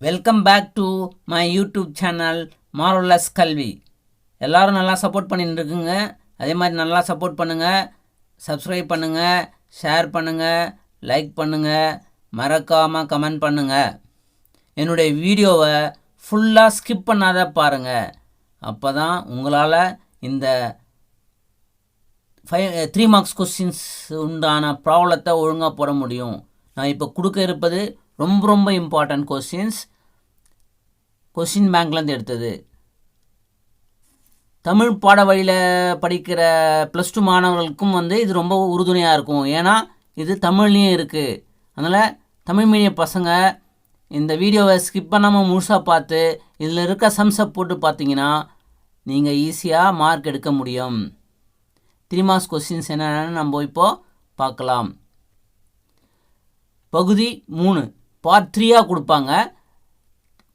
Welcome back to my YouTube channel marvelous Kalvi. எல்லோரும் நல்லா support பண்ணிட்டு இருக்குங்க. அதே மாதிரி நல்லா சப்போர்ட் பண்ணுங்கள், சப்ஸ்கிரைப் பண்ணுங்கள், ஷேர் பண்ணுங்கள், லைக் பண்ணுங்கள், மறக்காமல் கமெண்ட் பண்ணுங்கள். என்னுடைய வீடியோவை ஃபுல்லாக ஸ்கிப் பண்ணாத பாருங்கள். அப்போ தான் உங்களால் இந்த 3 மார்க்ஸ் கொஸ்டின்ஸ் உண்டான ப்ராப்ளத்தை ஒழுங்காக போட முடியும். நான் இப்போ கொடுக்க இருப்பது ரொம்ப இம்பார்ட்டன்ட் கொஸ்டின் பேங்க்லேருந்து எடுத்தது. தமிழ் பாட வழியில் படிக்கிற +2 மாணவர்களுக்கும் இது ரொம்ப உறுதுணையாக இருக்கும். ஏன்னா இது தமிழ்லேயும் இருக்குது. அதனால் தமிழ் மீடியம் பசங்க இந்த வீடியோவை ஸ்கிப் பண்ணாமல் முழுசாக பார்த்து இதில் இருக்க சம்ஸை போட்டு பார்த்தீங்கன்னா நீங்கள் ஈஸியாக மார்க் எடுக்க முடியும். 3 மார்க்ஸ் கொஸ்டின்ஸ் என்னென்னு நம்ம இப்போது பார்க்கலாம். பகுதி 3 பார்ட் 3 கொடுப்பாங்க.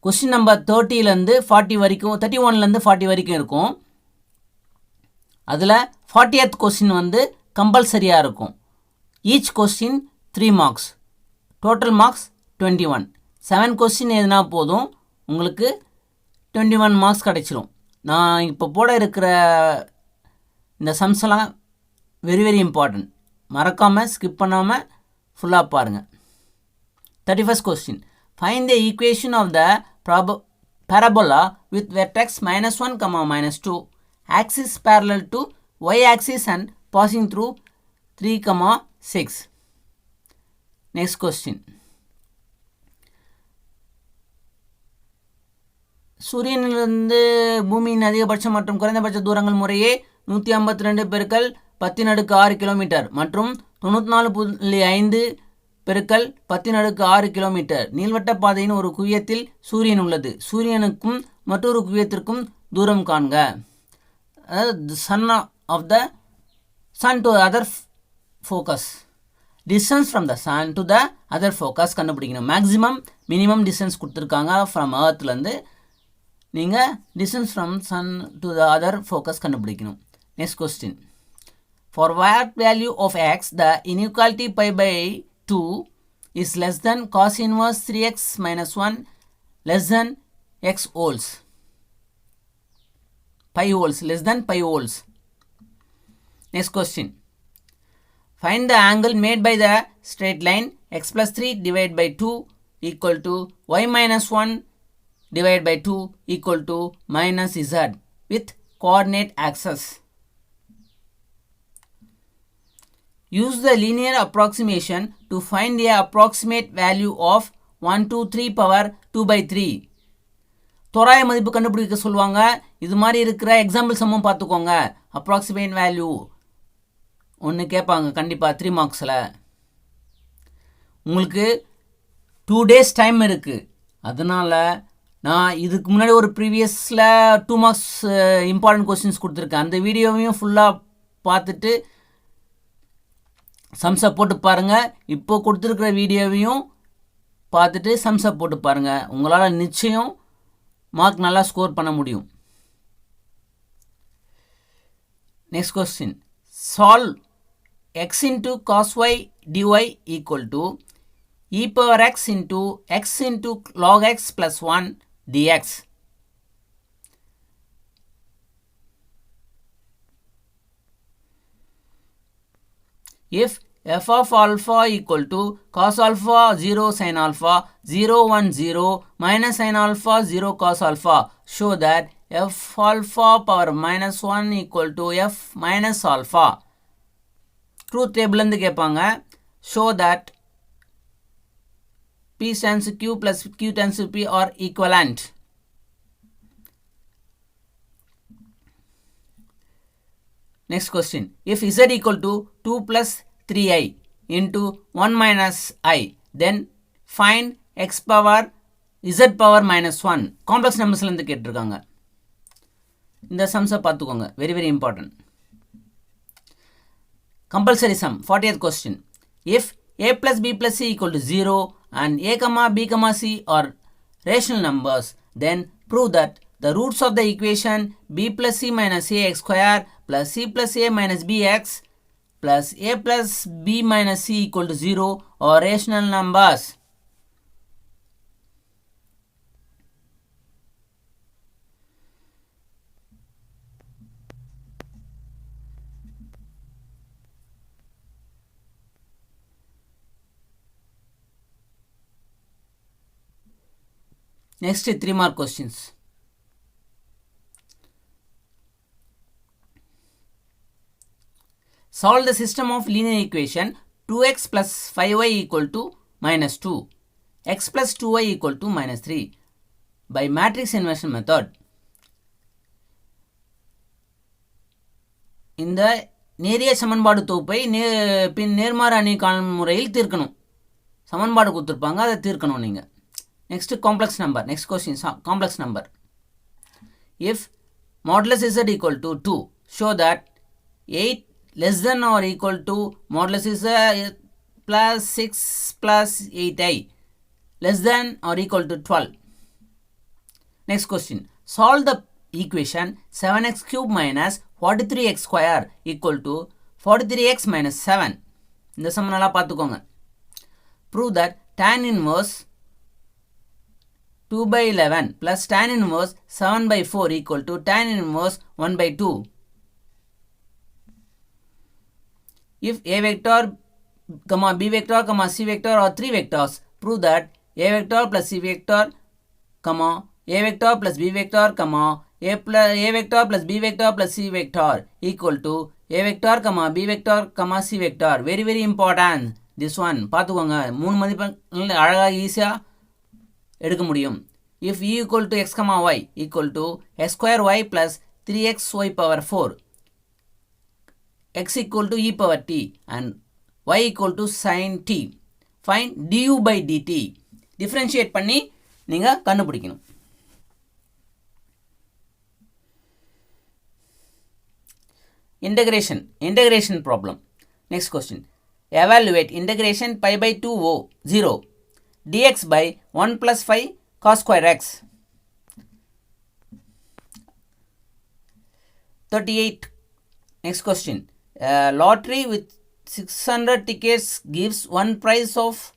கொஸ்டின் நம்பர் 30லேருந்து 40 வரைக்கும், 31லேருந்து 40 வரைக்கும் இருக்கும். அதில் 40th கொஸ்டின் கம்பல்சரியாக இருக்கும். Each question 3 marks, total marks 21. 7 question எதுனா போதும், உங்களுக்கு 21 மார்க்ஸ் கிடச்சிரும். நான் இப்போ போட இருக்கிற இந்த சம்ஸ்லாம் வெரி இம்பார்ட்டன்ட். மறக்காமல் ஸ்கிப் பண்ணாமல் ஃபுல்லாக பாருங்கள். 31st question. Find the equation of the parabola with vertex -1, -2, axis parallel to y-axis and passing through 3, 6. Next question. சூரியனிலிருந்து பூமியின் அதிகபட்ச மற்றும் குறைந்தபட்ச தூரங்கள் முறையே 152 பெருக்கல் 10⁻6 கிலோமீட்டர் மற்றும் 94.5 பெருக்கல் 10⁻6 கிலோமீட்டர். நீள்வட்ட பாதையின் ஒரு குவியத்தில் சூரியன் உள்ளது. சூரியனுக்கும் மற்றொரு குவியத்திற்கும் தூரம் காண்க. அதாவது sun to other focus, distance from the sun to the other focus கண்டுபிடிக்கணும். மேக்ஸிமம் மினிமம் டிஸ்டன்ஸ் கொடுத்துருக்காங்க ஃப்ரம் எர்த்லேருந்து. நீங்கள் distance from sun to the other focus கண்டுபிடிக்கணும். Next question. For what value of x the inequality pi/2 is less than cos inverse 3x - 1 less than x wholes. Pi wholes less than pi wholes. Next question. Find the angle made by the straight line x + 3 divided by 2 equal to y - 1 divided by 2 equal to -z with coordinate axis. Use the linear approximation to find the approximate value of 1 to 3 power 2/3. தோராய மதிப்பு கண்டுபிடிக்க சொல்லுவாங்க. இது மாதிரி இருக்கிற example சம்மும் பார்த்துக்கோங்க. Approximate value ஒன்று கேட்பாங்க கண்டிப்பாக 3 மார்க்ஸில். உங்களுக்கு 2 days டைம் இருக்குது. அதனால் நான் இதுக்கு முன்னாடி ஒரு ப்ரீவியஸில் 2 மார்க்ஸ் இம்பார்ட்டன்ட் கொஸ்டின்ஸ் கொடுத்துருக்கேன். அந்த வீடியோவையும் ஃபுல்லாக பார்த்துட்டு சம்ஸை போட்டு பாருங்கள். இப்போ கொடுத்துருக்கிற வீடியோவையும் பார்த்துட்டு சம்ஸை போட்டு பாருங்கள். உங்களால் நிச்சயம் மார்க் நல்லா ஸ்கோர் பண்ண முடியும். Next question. Solve x into cos y dy equal to e power x into log x plus 1 dx. If f of alpha equal to cos alpha 0 sin alpha 0 1 0 minus sin alpha 0 cos alpha, show that f alpha power -1 equal to f minus alpha. Truth டேபிள்லேருந்து கேட்பாங்க. show that p stands q plus q stands p are equivalent. Next question. If z equal to 2 plus 3i into 1 minus I, then find x power z power -1. Complex நம்பர்ஸ்லேருந்து கேட்டிருக்காங்க. இந்த சம்ஸை பார்த்துக்கோங்க. Very important. Compulsory sum. 40th question. If a plus b plus c equal to 0 and a comma b comma c are rational numbers, then prove that the roots of the equation b plus c minus ax square plus c plus a minus bx plus a plus b minus c equal to 0 are rational numbers. Next 3 more questions. Solve the system of linear equation 2x plus 5y equal to minus 2, x plus 2y equal to minus 3 by matrix inversion method. இந்த நேரிய சமன்பாடு தொகுப்பை பின் நேர்மாறு அணி காணும் முறையில் தீர்க்கணும். சமன்பாடு கொடுத்துருப்பாங்க, அதை தீர்க்கணும் நீங்கள். Next complex number. Next question complex number. If modulus z equal to 2, show that 8 less than or equal to modulus z plus 6 plus 8i less than or equal to 12. Next question. Solve the equation 7x cube minus 43x square equal to 43x minus 7. இந்த சம நல்லா பார்த்துக்கோங்க. Prove that tan inverse 2 by 11 plus tan inverse 7 by 4 equal to tan inverse 1 by 2. If a vector, b vector, c vector are 3 vectors, prove that a vector plus c vector, a vector plus b vector, a vector plus b vector plus c vector equal to a vector, b vector, c vector. Very very important this one. பார்த்துக்கோங்க, 3 மதிப்பெண்கள் அழகாக ஈஸியாக எடுக்க முடியும். If e equal to x, y equal to x square y plus 3xy power 4, x equal to e power t and y equal to sin t, find du by dt. differentiate பண்ணி நீங்கள் கண்டுபிடிக்கணும். integration problem. Next question. Evaluate integration pi by 2 0 dx by 1 plus 5 cos square x. 38. Next question. Lottery with 600 tickets gives one prize of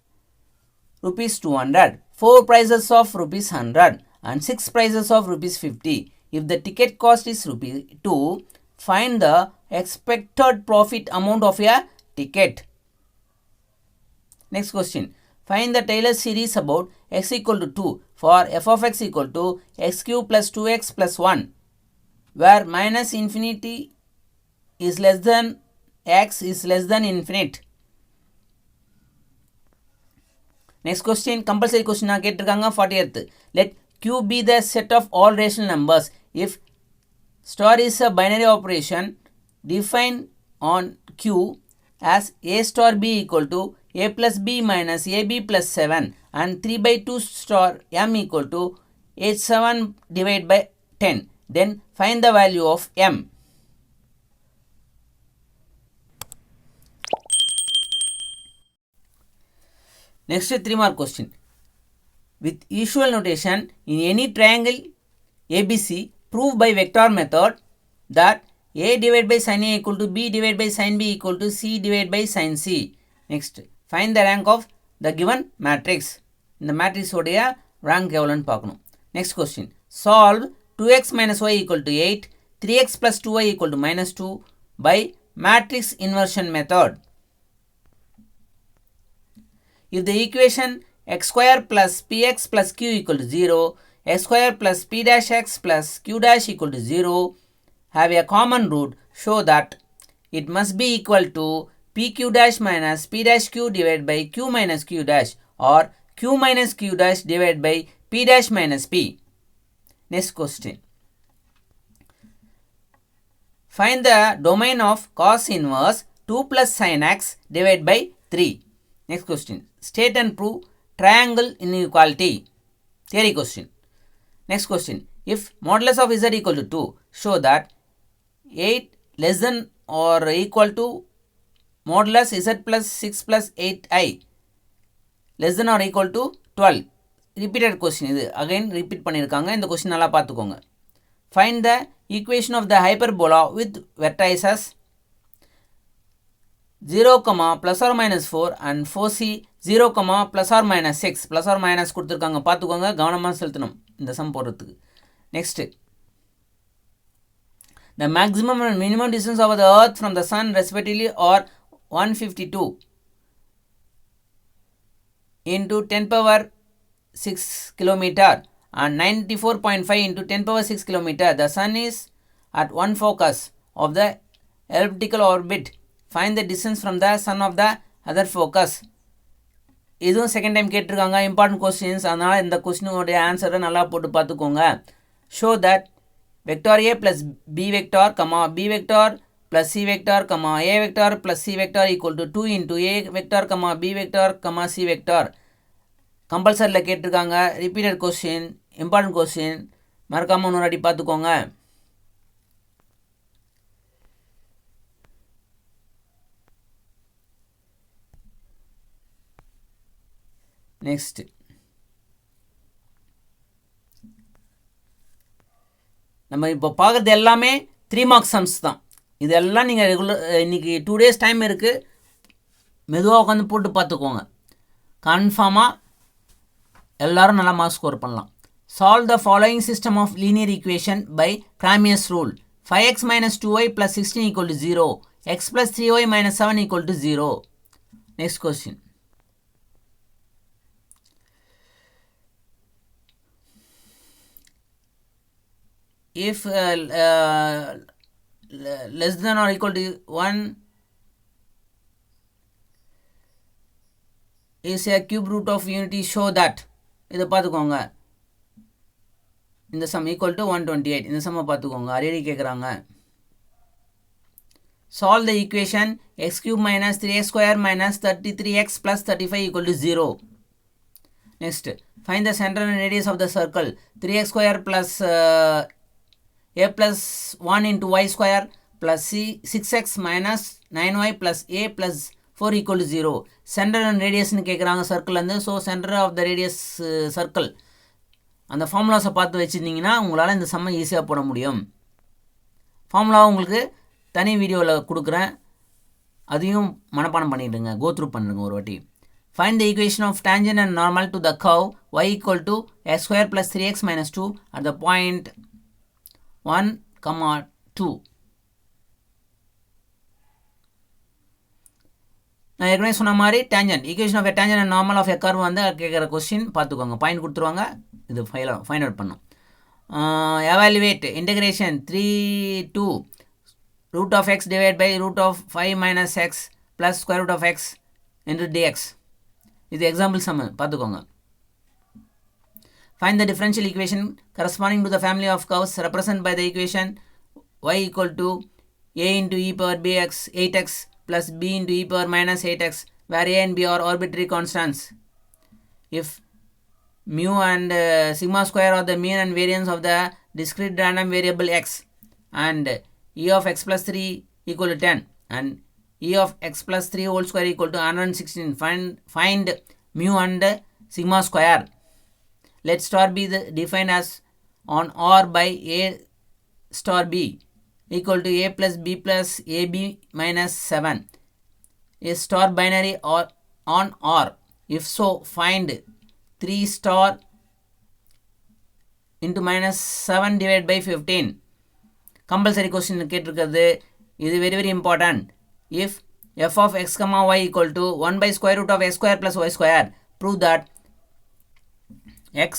rupees 200, 4 prizes of rupees 100 and 6 prizes of rupees 50. If the ticket cost is rupees 2, find the expected profit amount of a ticket. Next question. Find the Taylor series about x equal to 2 for f of x equal to x cube plus 2x plus 1, where minus infinity is less than x is less than infinite. Next question, compulsory question கேட்டிருக்காங்க. 40th. Let q be the set of all rational numbers if star is a binary operation. Define on q as a star b equal to a plus b minus ab plus 7 and 3 by 2 star m equal to h7 divided by 10. Then find the value of m. Next 3 more question. With usual notation in any triangle ABC, prove by vector method that a divided by sin a equal to b divided by sin b equal to c divided by sin c. Next, find the rank of the given matrix. இந்த matrix உடைய rank எவ்வளோன்னு பார்க்கணும். Next question. Solve 2x minus y equal to 8, 3x plus 2y equal to minus 2 by matrix inversion method. If the equation x square plus px plus q equal to 0, x square plus p dash x plus q dash equal to 0 have a common root, show that it must be equal to pq dash minus p dash q divided by q minus q dash or q minus q dash divided by p dash minus p. Next question. Find the domain of cos inverse 2 plus sin x divided by 3. Next question. State and prove triangle inequality. Theory question. Next question. If modulus of z equal to 2, show that 8 less than or equal to modulus z plus 6 plus 8i less than or equal to 12. Repeated question இது again repeat பண்ணியிருக்காங்க. இந்த question நல்லா பார்த்துக்கோங்க. Find the equation of the hyperbola with vertices 0, plus or minus 4 and 4c 0, plus or minus 6 plus or minus கொடுத்துருக்காங்க பார்த்துக்கோங்க கவனமாக செலுத்தணும் இந்த சம் போடுறதுக்கு. Next the maximum and minimum distance of the earth from the sun respectively are 152 into 10 power 6 kilometer and 94.5 into 10 power 6 kilometer. The sun is at one focus of the elliptical orbit. Find the distance from the sun of the other focus. இதுவும் second time கேட்டிருக்காங்க important questions. அதனால் இந்த கொஸ்டினுடைய ஆன்சரை நல்லா போட்டு பார்த்துக்கோங்க. Show that vector A plus B vector B vector plus C vector A vector plus C vector equal to 2 into A vector B vector C vector. கம்பல்சரியில் கேட்டிருக்காங்க. ரிப்பீட்டட் கொஸ்டின், இம்பார்ட்டன்ட் கொஸ்டின், மறக்காமல் இன்னொரு அடி பார்த்துக்கோங்க. நெக்ஸ்ட் நம்ம இப்போ பார்க்குறது எல்லாமே 3 மார்க்ஸ் சம்ஸ் தான். இதெல்லாம் நீங்கள் ரெகுலர் இன்றைக்கி 2 days டைம் இருக்குது, மெதுவாக உட்காந்து போட்டு பார்த்துக்கோங்க. கன்ஃபார்மாக எல்லோரும் நல்லா மார்க் ஸ்கோர் பண்ணலாம். Solve the following system of linear equation by Cramer's rule. 5x minus 2y plus 16 equal to 0. x plus 3y minus 7 equal to 0. Next question. If less than or equal to 1 is a cube root of unity, show that. இதை பார்த்துக்கோங்க. இந்த some equal to 128. இந்த சம்மை பார்த்துக்கோங்க, அரியடி கேட்குறாங்க. Solve the equation x cube minus 3x square minus 33x plus 35 equal to 0. Next find the centre and radius of the circle. 3x square plus a plus 1 into y square plus 6x minus 9y plus a plus 4 equal to 0. Center and radius னு கேட்குறாங்க சர்க்கிள்லேருந்து. So centre of the radius circle அந்த ஃபார்முலாஸை பார்த்து வச்சுருந்தீங்கன்னா உங்களால் இந்த சம்மை ஈஸியாக போட முடியும். ஃபார்முலாவை உங்களுக்கு தனி வீடியோவில் கொடுக்குறேன், அதையும் மனப்பாடம் பண்ணிவிடுங்க, கோ த்ரூ பண்ணுங்க ஒரு வாட்டி. Find the equation of tangent and normal to the curve y equal to x square plus 3x minus 2 at the point 1, 2. நான் ஏற்கனவே சொன்ன மாதிரி tangent equation of a tangent and normal of a curve வந்து கேட்குற question பார்த்துக்கோங்க. Point கொடுத்துருவாங்க, இது find out பண்ணும். Evaluate integration 3 to root of x divided by root of 5 minus x plus square root of x into dx. இது example some பார்த்துக்கோங்க. Find the differential equation corresponding to the family of curves represented by the equation y equal to a into e power bx 8x plus b into e power minus 8x, where a and b are arbitrary constants. If mu and sigma square are the mean and variance of the discrete random variable x, and e of x plus 3 equal to 10 and e of x plus 3 whole square equal to 116. Find mu and sigma square. Let star be defined as on R by a star b equal to a plus b plus ab minus 7. Is star binary or on R? If so, find 3 star into minus 7 divided by 15. Compulsory question கேட்டிருக்கிறது, இது very very important. If f of x comma y equal to 1 by square root of x square plus y square, prove that x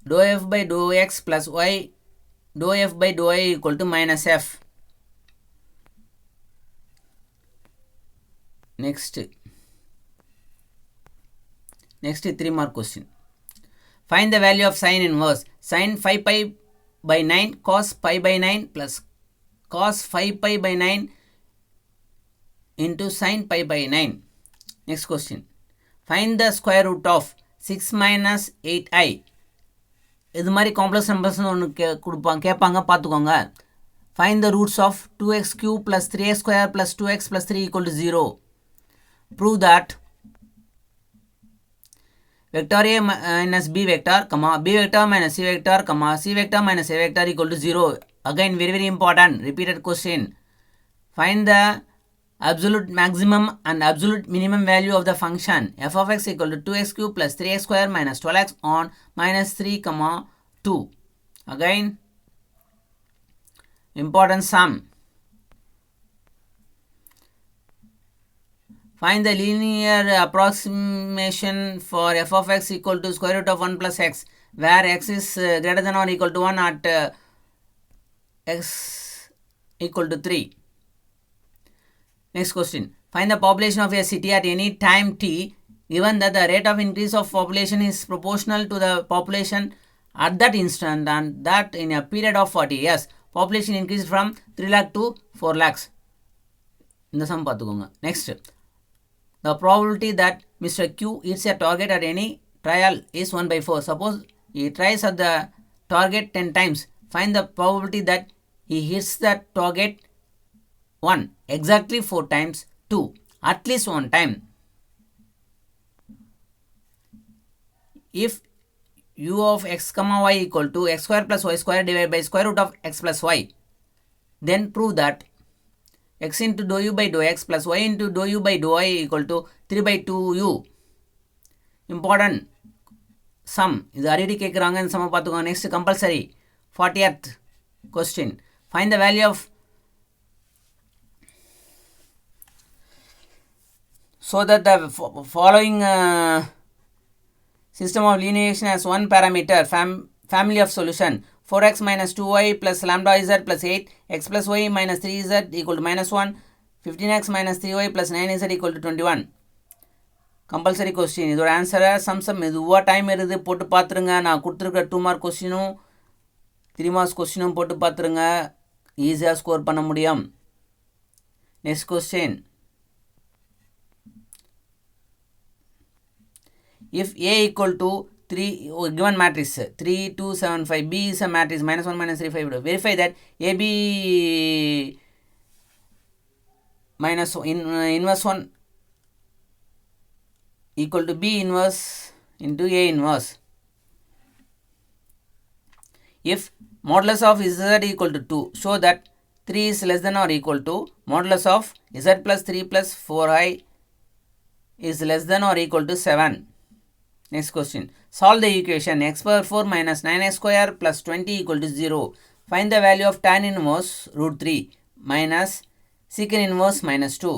dou f by dou x plus y dou f by dou y equal to minus f. Next 3 mark question. Find the value of sin inverse. Sin 5 pi by 9 cos pi by 9 plus cos 5 pi by 9 into sin pi by 9. Next question. Find the square root of 6 minus 8i. இது மாதிரி complex நம்பர்ஸ்னு ஒன்று கேட்பாங்க, பார்த்துக்கோங்க. Find the roots of 2x cube plus 3x square plus 2x plus 3 equal to 0. Prove that vector a minus b vector, b vector minus c vector, c vector minus a vector equal to 0. Again very very important, repeated question. Find the absolute maximum and absolute minimum value of the function f of x equal to 2x cube plus 3x square minus 12x on minus 3 comma 2. Again, important sum. Find the linear approximation for f of x equal to square root of 1 plus x, where x is greater than or equal to 1 at x equal to 3. Next question. Find the population of a city at any time t, given that the rate of increase of population is proportional to the population at that instant and that in a period of 40 years. Population increased from 3 lakh to 4 lakhs. இந்த sum பார்த்துக்கோங்க. Next. The probability that Mr. Q hits a target at any trial is 1 by 4. Suppose he tries at the target 10 times. Find the probability that he hits the target 1 exactly 4 times, 2 at least 1 time. If u of x comma y equal to x square plus y square divided by square root of x plus y, then prove that x into dou u by dou x plus y into dou u by dou y equal to 3 by 2u. Important sum. இது அடிக்கடி கேட்குறாங்க. இந்த சம்ம பார்த்துக்கோங்க. Next compulsory 40th question. Find the value of, so that the following system of linearization has one parameter family of solution 4x minus 2y plus lambda z plus 8 x plus y minus 3z equal to minus 1 15x minus 3y plus 9z equal to 21. Compulsory question. இதோட ஆன்சரை சம்சம் மெதுவாக time இருக்குது போட்டு பார்த்துருங்க. நான் கொடுத்துருக்க 2 mark கொஸ்டினும் 3 marks கொஸ்டினும் போட்டு பார்த்துருங்க. ஈஸியாக ஸ்கோர் பண்ண முடியும். Next question. If A equal to 3, given matrix 3, 2, 7, 5, B is a matrix minus 1, minus 3, 5. Verify that AB minus inverse 1 equal to B inverse into A inverse. If modulus of Z equal to 2, show that 3 is less than or equal to modulus of Z plus 3 plus 4i is less than or equal to 7. Next question. Solve the equation x power 4 minus 9x square plus 20 equal to 0. Find the value of tan inverse root 3 minus secant inverse minus 2.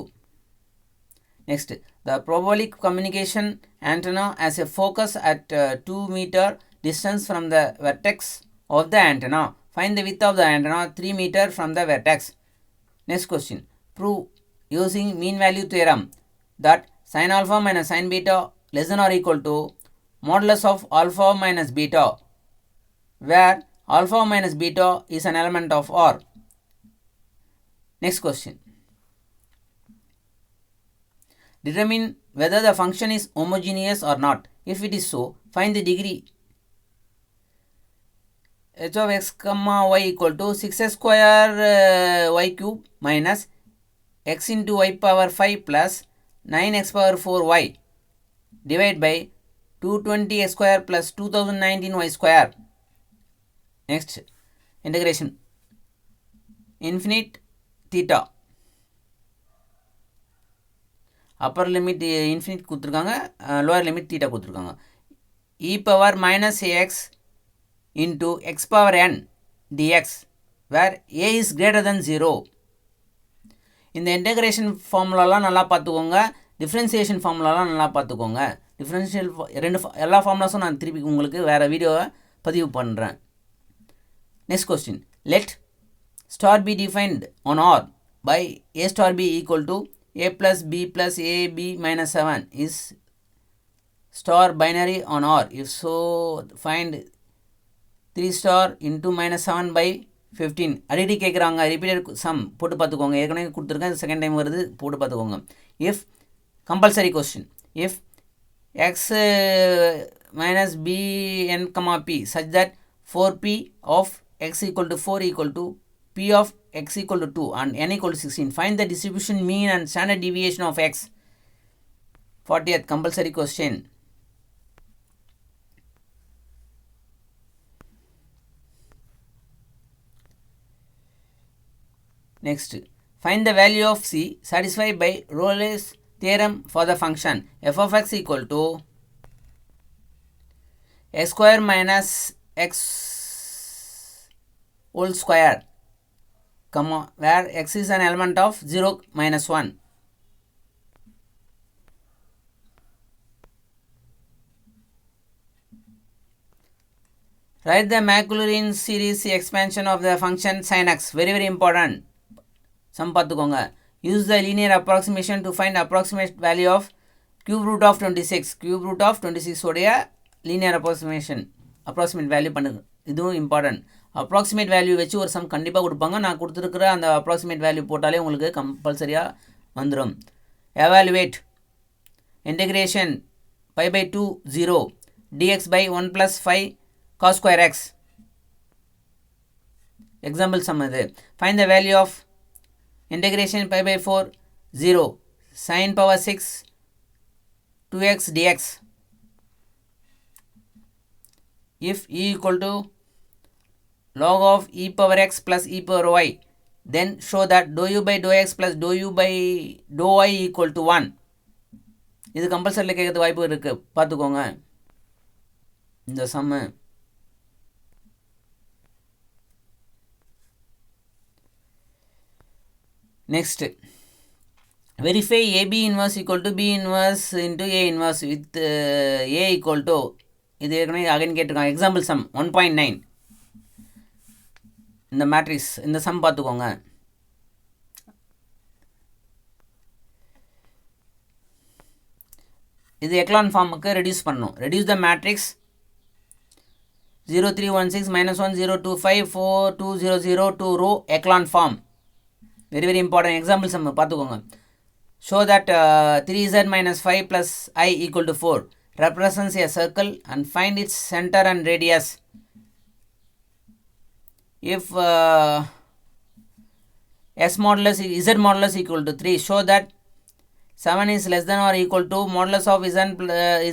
Next. The parabolic communication antenna has a focus at 2 meter distance from the vertex of the antenna. Find the width of the antenna 3 meter from the vertex. Next question. Prove using mean value theorem that sin alpha minus sin beta less than or equal to modulus of alpha minus beta, where alpha minus beta is an element of R. Next question. Determine whether the function is homogeneous or not. If it is so, find the degree. H of x comma y equal to 6x square y cube minus x into y power 5 plus 9x power 4y divided by 220x square plus 2019y square. Next, integration infinite theta, upper limit infinite கொடுத்துருக்காங்க, lower limit theta கொடுத்துருக்காங்க. e power minus ax into x power n dx, where a is greater than 0. இந்த integration ஃபார்முலாலாம் நல்லா பார்த்துக்கோங்க. Differentiation ஃபார்முலாலாம் நல்லா பார்த்துக்கோங்க. Differential எல்லா ஃபார்முலாஸும் நான் திருப்பி உங்களுக்கு வேறு வீடியோவை பதிவு பண்ணுறேன். Next question. Let star be defined on R by a star b equal to a plus b plus a b minus 7 is star binary on R. If so, find 3 star into minus 7 by 15. அடிக்கடி கேட்குறாங்க. Repeated some போட்டு பார்த்துக்கோங்க. ஏற்கனவே கொடுத்துருக்கேன், second time வருது, போட்டு பார்த்துக்கோங்க. If compulsory question. If x minus b n comma p such that 4p of x equal to 4 equal to p of x equal to 2 and n equal to 16. Find the distribution mean and standard deviation of x. 40th compulsory question. Next, Find the value of c satisfied by Rolle's theorem for the function f of x equal to x square minus x whole square, comma, where x is an element of 0 minus 1. Write the Maclaurin series expansion of the function sin x. Very very important. Sum பார்த்துக்கோங்க. Use the linear approximation to find approximate value of cube root of 26. Cube root of 26 உடைய linear approximate value பண்ணுங்க. இதுவும் important. approximate value வச்சு ஒரு some கண்டிப்பாக கொடுப்பாங்க. நான் கொடுத்துருக்கிற அந்த approximate value போட்டாலே உங்களுக்கு கம்பல்சரியாக வந்துடும். Evaluate integration pi by 2 0 dx by 1 plus 5 cos square x. Example sum இது. Find the value of integration pi by 4 0 sin power 6 2x dx. If e equal to log of e power x plus e power y, then show that dou u by dou x plus dou u by dou y equal to 1. இது கம்பல்சரியில் கேட்கறது வாய்ப்பு இருக்குது, பார்த்துக்கோங்க இந்த சம்மு. Next, verify AB inverse equal to B inverse into A inverse with A equal to, இது ஏற்கனவே again கேட்டிருக்காங்க. Example some 1.9 இந்த மேட்ரிக்ஸ், இந்த சம் பார்த்துக்கோங்க. இது எக்லான் ஃபார்முக்கு ரெடியூஸ் பண்ணணும். Reduce the matrix 0316 -1 025 4 2 0 0 to row echelon form. Very very important. Example sum பார்த்துக்கோங்க. Show that 3z minus 5 plus I equal to 4 represents a circle and find its center and radius. If s modulus z modulus equal to 3, show that 7 is less than or equal to modulus of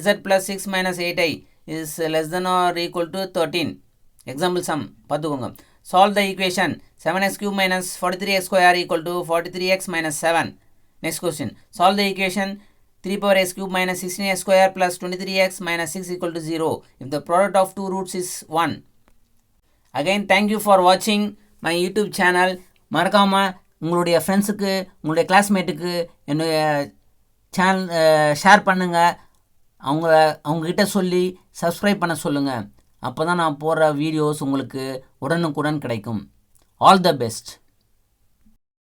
z plus 6 minus 8i is less than or equal to 13. Example sum பார்த்துக்கோங்க. Solve the equation 7x cube minus 43x square equal to 43x minus 7. Next question. Solve the equation 3 power x cube minus 16x square plus 23x minus 6 equal to 0 if the product of two roots is 1. Again, thank you for watching my YouTube channel. மறக்காமல் உங்களுடைய ஃப்ரெண்ட்ஸுக்கு, உங்களுடைய கிளாஸ்மேட்டுக்கு என்னுடைய channel share பண்ணுங்கள். அவங்கக்கிட்ட சொல்லி subscribe பண்ண சொல்லுங்கள். அப்போ தான் நான் போடுற வீடியோஸ் உங்களுக்கு உடனுக்குடன் கிடைக்கும். All the best.